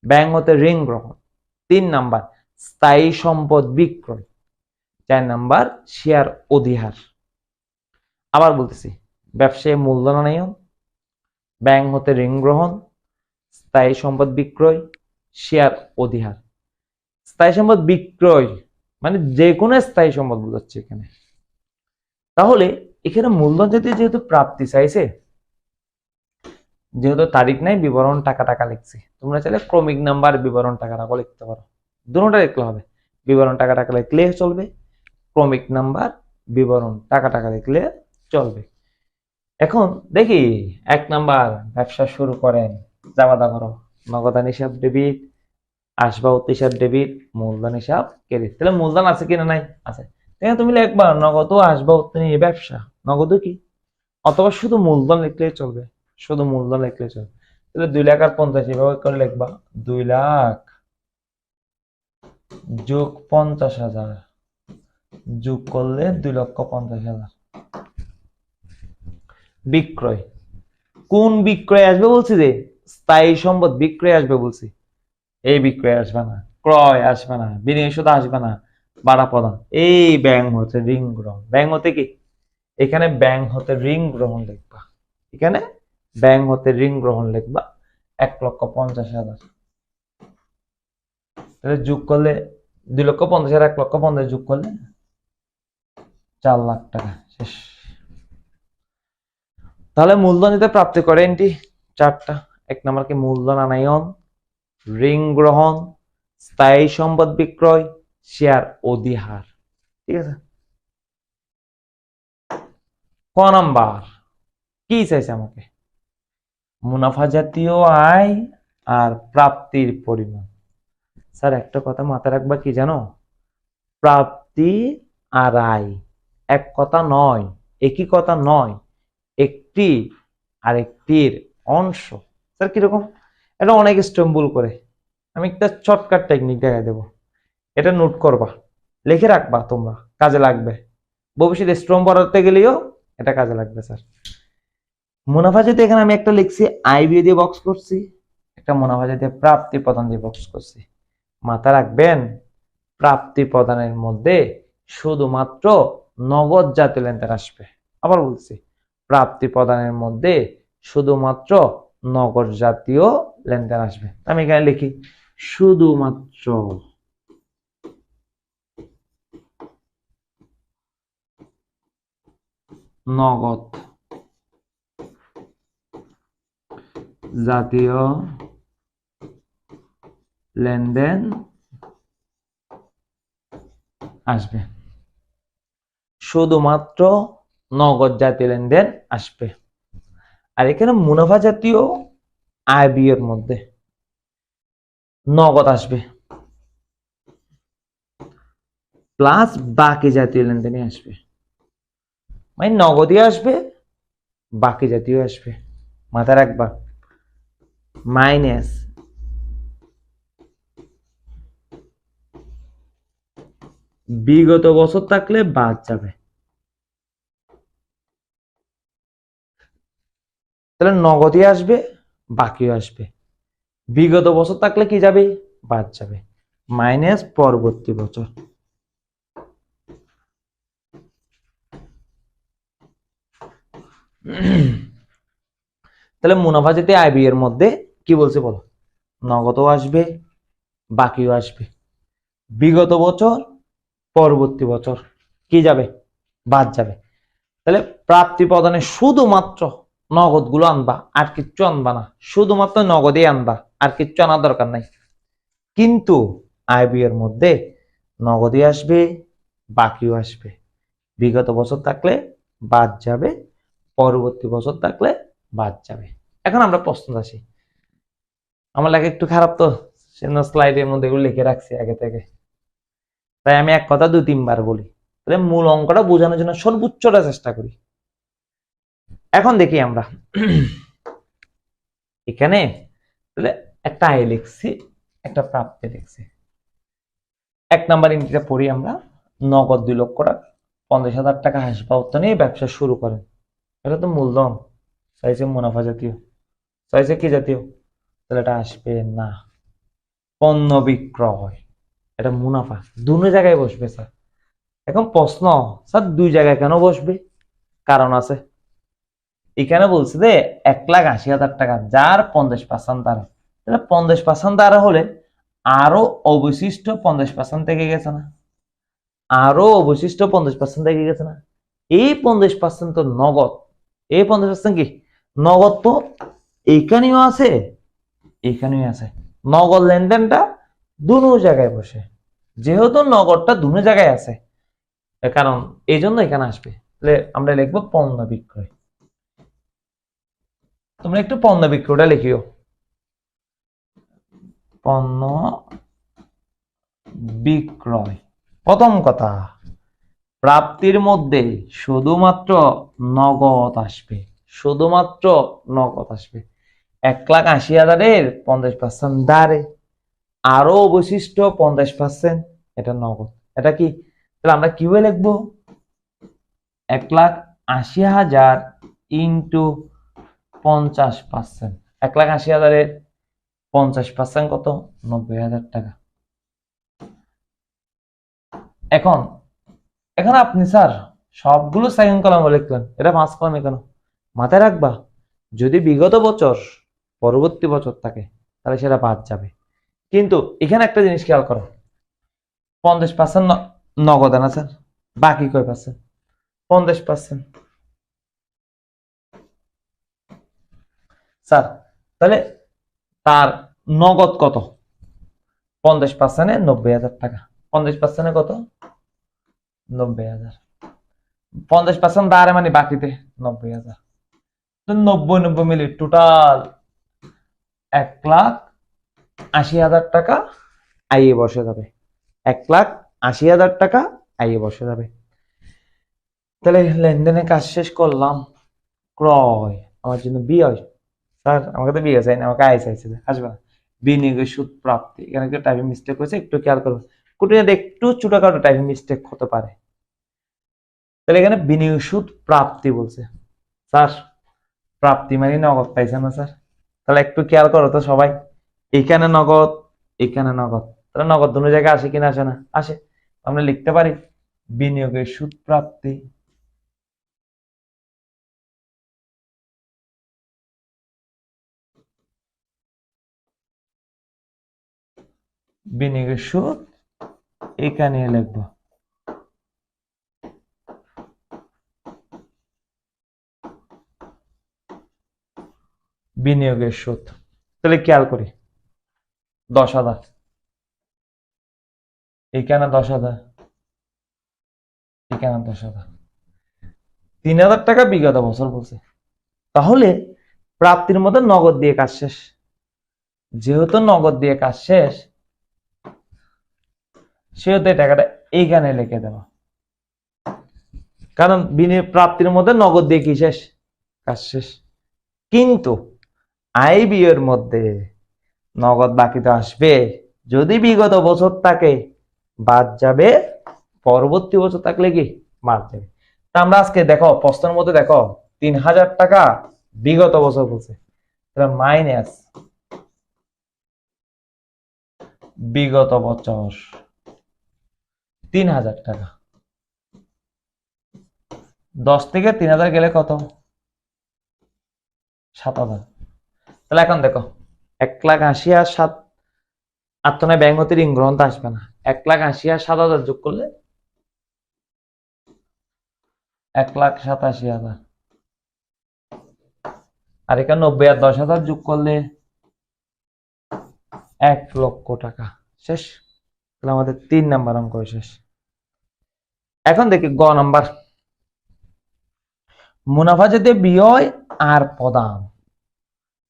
ব্যাংক হতে ঋণ গ্রহণ। 3 নাম্বার স্থায়ী সম্পদ বিক্রয়। 4 নাম্বার শেয়ার অধিহার। আবার বলতেছি, ব্যবসায়ী মূলধন আনায়ন, ব্যাংক হতে ঋণ গ্রহণ, স্থায়ী সম্পদ বিক্রয়, শেয়ার অধিহার। স্থায়ী সম্পদ বিক্রয় মানে যে কোনো স্থায়ী সম্পদ বোঝাচ্ছে এখানে। তাহলে এখানে মূলধন জাতীয় যেহেতু প্রাপ্তি চাইছে, যেহেতু তারিখ নাই, বিবরণ টাকা টাকা লিখছি, তোমরা চাইলে ক্রমিক নাম্বার বিবরণ টাকা টাকা লিখতে পারো, দুটোটা লিখলে হবে। বিবরণ টাকা টাকা লিখলে চলবে, ক্রমিক নাম্বার বিবরণ টাকা টাকা লিখলে চলবে। এখন দেখি 1 নাম্বার ব্যবসা শুরু করেন, জাবাদা করো, নগদান হিসাব ডেবিট, আসবাবত হিসাব ডেবিট, মূলধন হিসাব ক্রেডিট। তাহলে মূলধন আছে কিনা? নাই, আছে। তাই তুমি লিখবা নগদ আসবা নিয়ে ব্যবসা, নগদ কি, অথবা শুধু মূলধন লিখলেই চলবে, শুধু মূলধন লিখলেই চলবে। তাহলে 2,50,000 এভাবে করে লিখবা, 2,00,000 যোগ 50,000 যোগ করলে 2,50,000। বিক্রয়, কোন বিক্রয় আসবে বলছি, যে স্থায়ী সম্পদ বিক্রয় আসবে বলছি, এই বিক্রয় আসবে না, ক্রয় আসবে না, বিনিয়োগ সুদ আসবে না, বাড়া প্রদান। এই ব্যাংক হতে ঋণ গ্রহণ, ব্যাংক হতে কি, এখানে ব্যাংক হতে ঋণ গ্রহণ লিখবা, এখানে ব্যাংক হতে ঋণ গ্রহণ লিখবা 1,50,000। তাহলে যোগ করলে 2,50,000 1,50,000 যোগ করলে 4 লাখ টাকা, শেষ। তাহলে মূলধন দিতে প্রাপ্তি করে এনটি চারটা। 1 নম্বর কি, মূলধন আনায়ন, ঋণ গ্রহণ, স্থায়ী সম্পদ বিক্রয়, শেয়ার অধিহার। ঠিক আছে। ক নাম্বার কি চাইছে আমাকে, মুনাফা জাতীয় আয় আর প্রাপ্তির পরিমাণ। স্যার একটা কথা মাথায় রাখবা, কি জানো, প্রাপ্তি আর আয় এক কথা নয়, একই কথা নয়, একটি আরেকটির অংশ। স্যার কিরকম, এটা অনেক স্টুডেন্ট ভুল করে, আমি একটা শর্টকাট টেকনিক দেখাই দেবো, এটা নোট করবা, লিখে রাখবা, তোমরা কাজে লাগবে, ভবিষ্যতে স্ট্রং পড়াতে গেলেও এটা কাজে লাগবে। স্যার মুনাফা জাতীয়, এখানে আমি একটা লিখছি আয় ব্যয় দিয়ে বক্স করছি, একটা মুনাফা জাতীয় প্রাপ্তি প্রদান দিয়ে বক্স করছি। মাথা রাখবেন, প্রাপ্তি প্রদানের মধ্যে শুধুমাত্র নগদ জাতীয় লেনদেন আসবে। আবার বলছি, প্রাপ্তি প্রদানের মধ্যে শুধুমাত্র নগদ জাতীয় লেনদেন আসবে। আমি এখানে লিখি শুধুমাত্র নগদ জাতীয় লেনদেন আসবে, শুধুমাত্র নগদ জাতীয় লেনদেন আসবে। আর এখানে মুনাফা জাতীয় আয় ব্যয়ের মধ্যে নগদ আসবে প্লাস বাকি জাতীয় লেনদেনে আসবে, মানে নগদই আসবে বাকি জাতীয় আসবে। মাথায় রাখবা, মাইনাস বিগত বছর থাকলে বাদ যাবে, তাহলে নগদই আসবে বাকিও আসবে, বিগত বছর থাকলে কি যাবে, বাদ যাবে, মাইনাস পরবর্তী বছর। তাহলে মুনাফা যেতে আয় ব্যয়ের মধ্যে কি বলছে বলো, নগদও আসবে বাকিও আসবে, বিগত বছর পরবর্তী বছর কি যাবে, বাদ যাবে। তাহলে প্রাপ্তি প্রদানে শুধুমাত্র নগদ গুলো আনবা, আর কিচ্ছু আনবা না, শুধুমাত্র নগদই আনবা, আর কিচ্ছু আনার দরকার নাই। কিন্তু আয় ব্যয়ের মধ্যে নগদই আসবে বাকিও আসবে, বিগত বছর থাকলে বাদ যাবে, পরবর্তী বছর থাকলে বাদ যাবে। এখন আমরা প্রশ্ন আসি, আমার লাগে একটু খারাপ তো, সেজন্য স্লাইডের মধ্যে এগুলো লিখে রাখছি আগে থেকে, তাই আমি এক কথা 2-3 বার বলি, তাহলে মূল অঙ্কটা বোঝানোর জন্য সর্বোচ্চটা চেষ্টা করি। এখন দেখি আমরা এখানে তাহলে একটা আয় লিখছি, একটা প্রাপ্তি লিখছি। 1 নাম্বার এন্ট্রিটা পড়ি আমরা, নগদ 2 লক্ষ টাকা, 50,000 টাকা হাসপাতাল নিয়ে ব্যবসা শুরু করেন। এটা তো মূলধন, চাইছে মুনাফা জাতীয়, চাইছে কি জাতীয়, তাহলে এটা আসবে না। পণ্য বিক্রয়, এটা মুনাফা, দুটো জায়গায় বসবে স্যার। এখন প্রশ্ন, স্যার 2 জায়গায় কেন বসবে, কারণ আছে। এখানে বলছে যে 1,80,000 টাকা, যার 50% দ্বারা, তাহলে 50% দ্বারা হলে আরো অবশিষ্ট 50% থেকে গেছে না, আরো অবশিষ্ট 50% থেকে গেছে না, এই 50% তো নগদ, এই 50% কি নগদ, তো এইখানেও আছে এখানেও আছে, নগদ লেনদেনটা দুটো জায়গায় বসে, যেহেতু নগদটা দুটো জায়গায় আছে, কারণ এই জন্য এখানে আসবে। তাহলে আমরা লিখবো পণ্য বিক্রয়, তোমরা একটু পণ্য বিক্রয়টা লিখিও, পণ্য বিক্রয়। প্রথম কথা, প্রাপ্তির মধ্যে শুধুমাত্র নগদ আসবে, শুধুমাত্র নগদ আসবে। 1,80,000-এর 50% ধারে, আরো অবশিষ্ট 50% এটা নগদ। এটা কি? তাহলে আমরা কিভাবে লিখবো? 1,80,000 ইন্টু 50%। 1,80,000-এর 50% কত? 90,000 টাকা। এখন এখন আপনি স্যার সবগুলো সেকেন্ড কলামে লিখলেন, এটা ফার্স্ট কলামে কেন? মাথায় রাখবা, যদি বিগত বছর পরবর্তী বছর থাকে তাহলে সেটা বাদ যাবে। কিন্তু এখানে একটা জিনিস খেয়াল করো, 50% নগদ না স্যার, বাকি কয় পার্সেন্ট? 50%। স্যার তাহলে তার নগদ কত? 50%-এ 90,000 টাকা। 50%-এ কত? 90,000। 50% দাঁড়ে মানে বাকিতে 90,000। 90 মিলে টোটাল 1,80,000 টাকা আইয়ে বসে যাবে। 1,80,000 টাকা আইয়ে বসে যাবে। তাহলে লেনদেনের কাজ শেষ করলাম। ক্রয় আমার জন্য বিয়। স্যার আমাকে তো বিয়ে চাই না, আমাকে আয় চাইছে, আসবে না। বিনিয়োগের সুদ প্রাপ্তি, এখানে একটা টাইপিং মিস্টেক হয়েছে, একটু খেয়াল করবো। কুটিনাতে একটু ছোটখাটো টাইপিং মিস্টেক হতে পারে। তাহলে এখানে বিনিয়োগ সুদ প্রাপ্তি বলছে। স্যার প্রাপ্তি মানে নগদ পাইছে না স্যার? তাহলে একটু খেয়াল করো তো সবাই, এখানে নগদ, এখানে নগদ, তাহলে নগদ দুটো জায়গায় আসে কিনা? আসে না? আসে। আমরা লিখতে পারি বিনিয়োগের সুদ প্রাপ্তি, বিনিয়োগের সুদ এখানে লিখবো। বিনিয়োগের সুদ, তাহলে খেয়াল করি 10,000, এখানে 10,000, এখানে 10,000, 3,000 টাকা বিগত বছর বলছে। তাহলে প্রাপ্তির মধ্যে নগদ দিয়ে কাজ শেষ। যেহেতু নগদ দিয়ে কাজ শেষ, সেহেতু এই টাকাটা এইখানে লিখে দেব, কারণ প্রাপ্তির মধ্যে নগদ দিয়ে কি শেষ? কাজ শেষ। কিন্তু আয় ব্যয়ের মধ্যে নগদ বাকি তো আসবে, যদি বিগত বছর থাকে বাদ যাবে, পরবর্তী বছর থাকলে কি বাদ যাবে। তা আমরা আজকে দেখো প্রশ্নের মধ্যে দেখো 3,000 টাকা বিগত বছর বলছে, মাইনাস বিগত বছর 3,000 টাকা। 10 থেকে 3,000 গেলে কত? 7,000। তাহলে এখন দেখো 1,80,000 আর 7, আত্মনায় ব্যাংক হতে ঋণ গ্রহণ আসবে না। 1,80,000 আর 7,000 যোগ করলে 1,87,000, আর এখানে 90 আর 10,000 যোগ করলে 1,00,000 টাকা। শেষ। তাহলে আমাদের 3 নাম্বার অঙ্ক শেষ। এখন দেখি গ নাম্বার, মুনাফা যেতে ব্যয় আর প্রদান।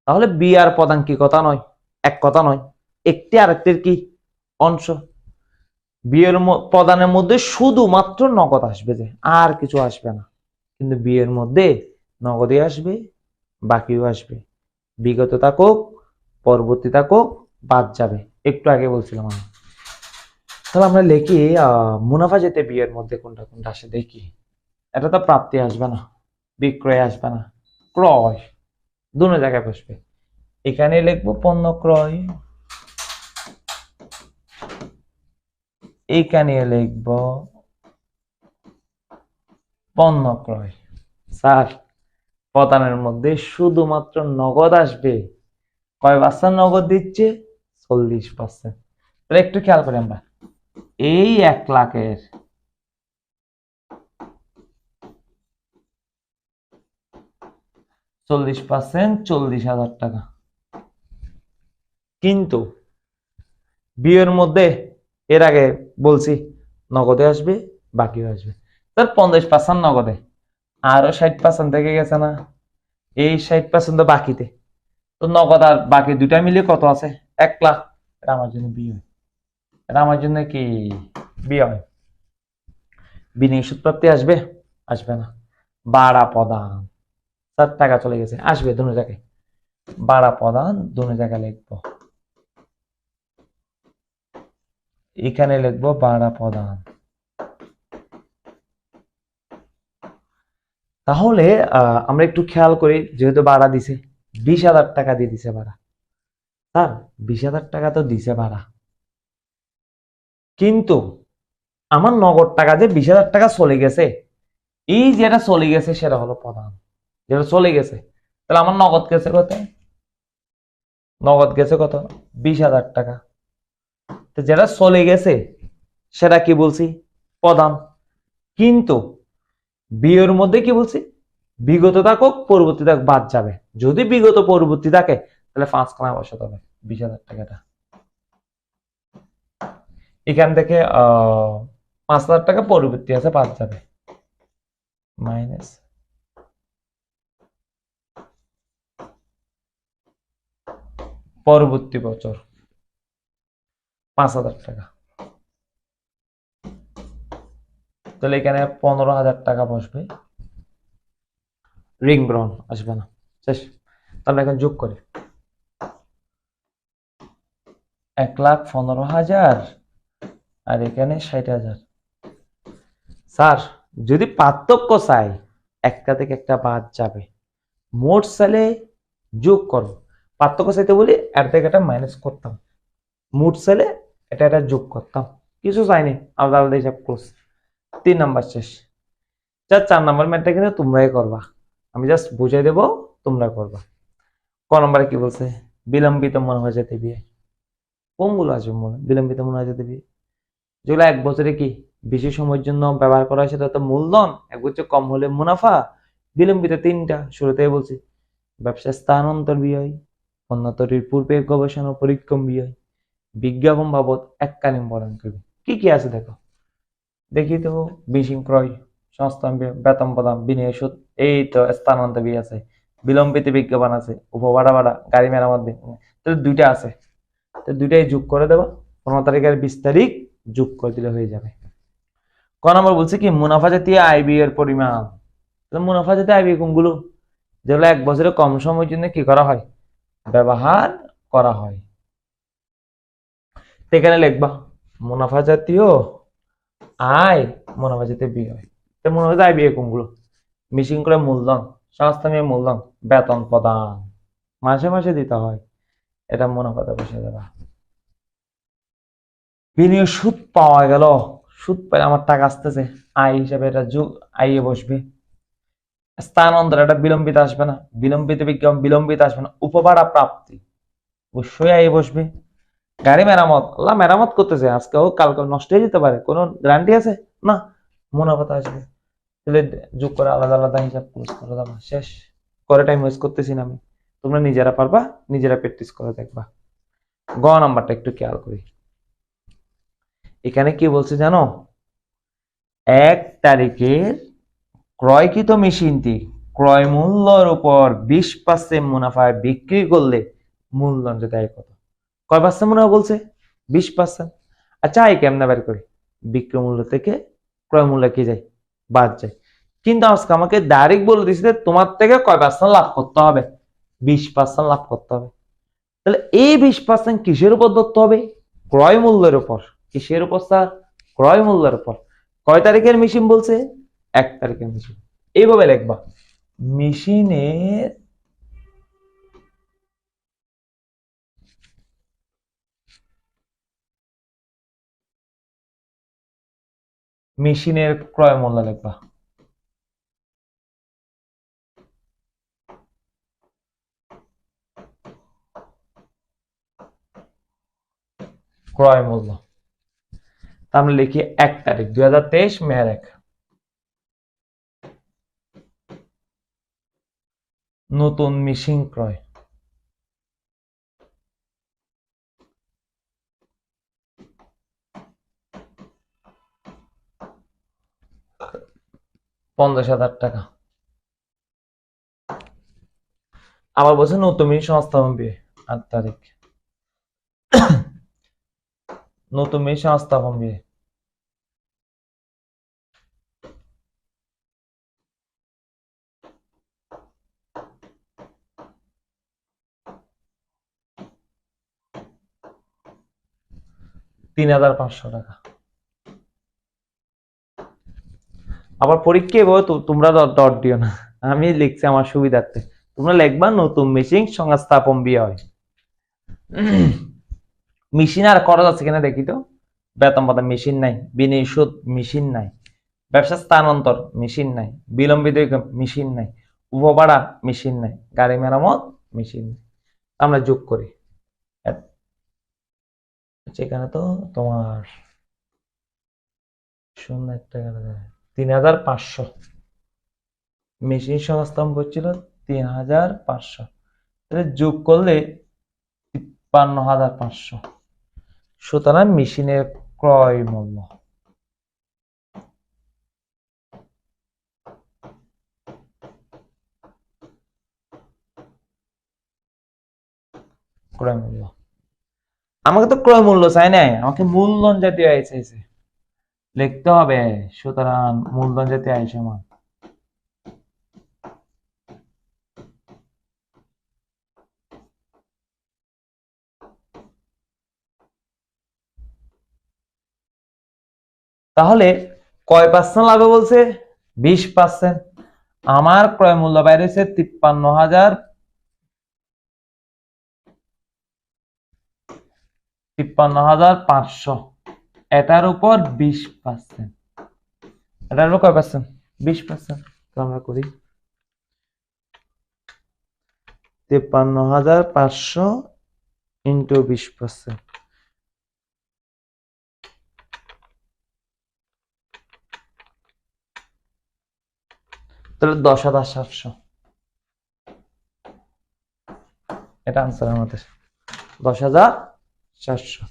তাহলে ব্যয় আর প্রদান কি কথা নয়? এক কথা নয়, একটি আরেকটির কি অংশ। ব্যয়ের প্রদানের মধ্যে শুধুমাত্র নগদ আসবে, যে আর কিছু আসবে না। কিন্তু ব্যয়ের মধ্যে নগদে আসবে, বাকিও আসবে, বিগত থাকুক পরবর্তী থাকুক বাদ যাবে। একটু আগে বলছিলাম আমি। তাহলে আমরা লিখি মুনাফা যেতে ব্যয়ের মধ্যে কোনটা কোনটা আসে দেখি। এটা তো প্রাপ্তি আসবে না, বিক্রয় আসবে না, ক্রয় দুটো জায়গায় বসবে। এখানে লিখবো পণ্য ক্রয়, এইখানে লিখব পণ্য ক্রয়। স্যার প্রদানের মধ্যে শুধুমাত্র নগদ আসবে, কয় পার্সেন্ট নগদ দিচ্ছে? 40%। তাহলে একটু খেয়াল করি আমরা, এই 1,00,000-এর 40% 40,000 টাকা। কিন্তু বিয়ের মধ্যে এর আগে বলছি নগদে আসবে, বাকিও আসবে। তার 50% নগদে, আরো 60% থেকে গেছে না? এই 60% তো বাকিতে। তো নগদ আর বাকি দুটা মিলিয়ে কত আছে? 1,00,000। এটা আমার জন্য বিয়ে, এটা আমার জন্য কি বিয়ে হয়। বিনিয়োগ সুদ প্রাপ্তি আসবে? আসবে না। ভাড়া প্রদান, স্যার টাকা চলে গেছে, আসবে দুনো জায়গায়। ভাড়া প্রদান দুনো জায়গায় লিখবো, এখানে লিখবো ভাড়া প্রদান। তাহলে আমরা একটু খেয়াল করি, যেহেতু ভাড়া দিছে 20,000 টাকা দিয়ে দিছে ভাড়া, স্যার 20,000 টাকা তো দিছে ভাড়া, কিন্তু আমার নগদ টাকা যে 20,000 টাকা চলে গেছে, এই যেটা চলে গেছে সেটা হলো প্রধান, যেটা চলে গেছে। তাহলে আমার নগদ গেছে কত? নগদ গেছে কত? 20,000 টাকা। তো যেটা চলে গেছে সেটা কি বলছি? প্রধান। কিন্তু বিয়ের মধ্যে কি বলছি? বিগত থাকুক পরবর্তী থাকুক বাদ যাবে। যদি বিগত পরবর্তী থাকে তাহলে 5 খানা বসাতে হবে 20,000 টাকাটা। এখান থেকে 5,000 টাকা পরবর্তী আছে বাদ যাবে, মাইনাস পরবর্তী বছর 5,000 টাকা। তাহলে এখানে 15,000 টাকা বসবে, রিং গ্রহণ আসবে না, শেষ। তাহলে এখন যোগ করি, 1,15,000 আর এখানে 60,000। স্যার যদি পার্থক্য চাই, একটা থেকে একটা বাদ যাবে, মোট সালে যোগ করো। পার্থক্য চাইতে বলি এর থেকে এটা মাইনাস করতাম, মোট সালে এটা এটা যোগ করতাম, কিছু চাইনি, আলাদা আলাদা হিসাব করছি। 3 নাম্বার শেষ। 4 নাম্বার ম্যাথটা কিন্তু তোমরাই করবা, আমি জাস্ট বুঝাই দেবো, তোমরা করবা। ক নম্বরে কি বলছে? বিলম্বিত মোনাফাজাতে বিয়ে। কোনগুলো আছে বিলম্বিত মোনাফাজাতে বিয়ে? যেগুলো 1 বছরে কি বেশি সময়ের জন্য ব্যবহার করা হয় সেটা তো মূলধন, 1 বছর কম হলে মুনাফা। বিলম্বিত 3টা, শুরুতেই বলছি। ব্যবসা স্থানান্তর ব্যয়, পণ্য তৈরির পূর্বে গবেষণা ও পরীক্ষণ ব্যয়, বিজ্ঞাপন বাবদ এককালীন বরাদ্দ করবে। কি কি আছে দেখো, দেখি তো। মেশিন ক্রয়, সংস্থান ব্যয়, বেতন প্রদান, বিনিয়োগ সুদ, এই তো স্থানান্তর ব্যয় আছে, বিলম্বিত বিজ্ঞাপন আছে, উপভাড়া ভাড়া, গাড়ি মেরামত ব্যয়, তাহলে 2টা আছে। তো 2টাই যোগ করে দেবা, 15 তারিখের 20 তারিখ যোগ করে দিলে হয়ে যাবে। ক নম্বর বলছে কি মুনাফা জাতীয় আয় ব্যয়ের পরিমাণ। মুনাফা জাতীয় আয় ব্যয় কোনগুলো? যেগুলো 1 বছরে কম সময়ের জন্য কি করা হয়? ব্যবহার করা হয়। এখানে লিখবা মুনাফা জাতীয় আয়, মুনাফা জাতীয় ব্যয়। তো মুনাফা জাতীয় আয় ব্যয় কোনগুলো? মেশিন করে মূলধন, সংস্থানীয় মূলধন, বেতন প্রদান, মাসে মাসে দিতে হয়, এটা মুনাফাতে বসে দেবা। বিনিয়োগ সুদ পাওয়া গেল, সুদ পাই আমার টাকা আসতেছে, আয় হিসাবে এটা আইয়ে বসবে। স্থানান্তর, এটা বিলম্বিত আসবে না, বিলম্বিত বিজ্ঞাপন বিলম্বিত আসবে না। উপভাড়া প্রাপ্তি অবশ্যই আইয়ে বসবে। গাড়ি মেরামত, আল্লাহ মেরামত করতেছে, আজকে হোক কালকে নষ্ট হয়ে যেতে পারে, কোনো গ্যারান্টি আছে না, মুনাফাতে আসবে। তাহলে যোগ করে আলাদা আলাদা হিসাব ক্লোজ করে দেবা, শেষ। করে টাইম ওয়েস্ট করতেছি না আমি, তোমরা নিজেরা পারবা, নিজেরা প্র্যাকটিস করে দেখবা। গ নাম্বারটা একটু খেয়াল করি, এখানে কি বলছে জানো? 1 তারিখের ক্রয়কৃত মেশিনটি ক্রয় মূল্যের উপর 20% মুনাফায় বিক্রি করলে মূলধন যদি আয় কত? কয় পার্সেন্ট মুনাফা বলছে? 20%। আচ্ছা আয় কেমনে বের করি? বিক্রয় মূল্য থেকে ক্রয় মূল্য কি যায়? বাদ যায়। কিন্তু আজকে আমাকে ডাইরেক্ট বলে দিচ্ছে তোমার থেকে কয় পার্সেন্ট লাভ করতে হবে? 20% লাভ করতে হবে। তাহলে এই 20% কিসের উপর ধরতে হবে? ক্রয় মূল্যের উপর। কিসের উপর স্যার? ক্রয় মূল্যের উপর। কয় তারিখের মেশিন বলছে? 1 তারিখের মেশিন। এইভাবে লিখবা, মেশিনের মেশিনের ক্রয় মূল্য লিখবা। ক্রয় মূল্য আমরা লিখি 1 তারিখ 2023 মেয়ের 1। নতুন মেশিন ক্রয়, ৳50,000। আবার বলছে নতুন মেশিন সংস্থাপন ব্যয় 8 তারিখ, নতুন মেশিন সংস্থাপন ব্যয় 3,500 টাকা। আবার পরীক্ষায় তোমরা ডট দিও না, আমি লিখছি আমার সুবিধার্থে, তোমরা লিখবা নতুন মেশিন সংস্থাপন ব্যয়। মেশিন আর খরচ আছে কিনা দেখি তো। বেতন ভাতা মেশিন নাই, বিনিয়োগ মেশিন নাই, ব্যবসা স্থানান্তর মেশিন নাই, বিলম্বিত মেশিন নাই, উপভাড়া মেশিন নাই, গাড়ি মেরামত মেশিন নাই। আমরা যোগ করি। সেখানে তো তোমার 3,500 মেশিন সংস্থাপন করছিল 3,500, যোগ করলে 53,500। সুতরাং মেশিনের ক্রয় মূল্য ক্রয় মূল্য, আমাকে তো ক্রয় মূল্য চাই নাই, আমাকে মূলধন জাতীয় আয় চাইছে, লিখতে হবে। সুতরাং মূলধন জাতীয় আয় সমান তাহলে কয় পার্সেন্ট লাভে বলছে? 20%। আমার ক্রয় মূল্য বাইরে হচ্ছে 53,500, এটার উপর 20%, এটার উপর কয় পার্সেন্ট? 20%। তো আমরা করি 53,500 ইন্টু 20%, তাহলে 10,700। এটা আনসার আমাদের 10,700।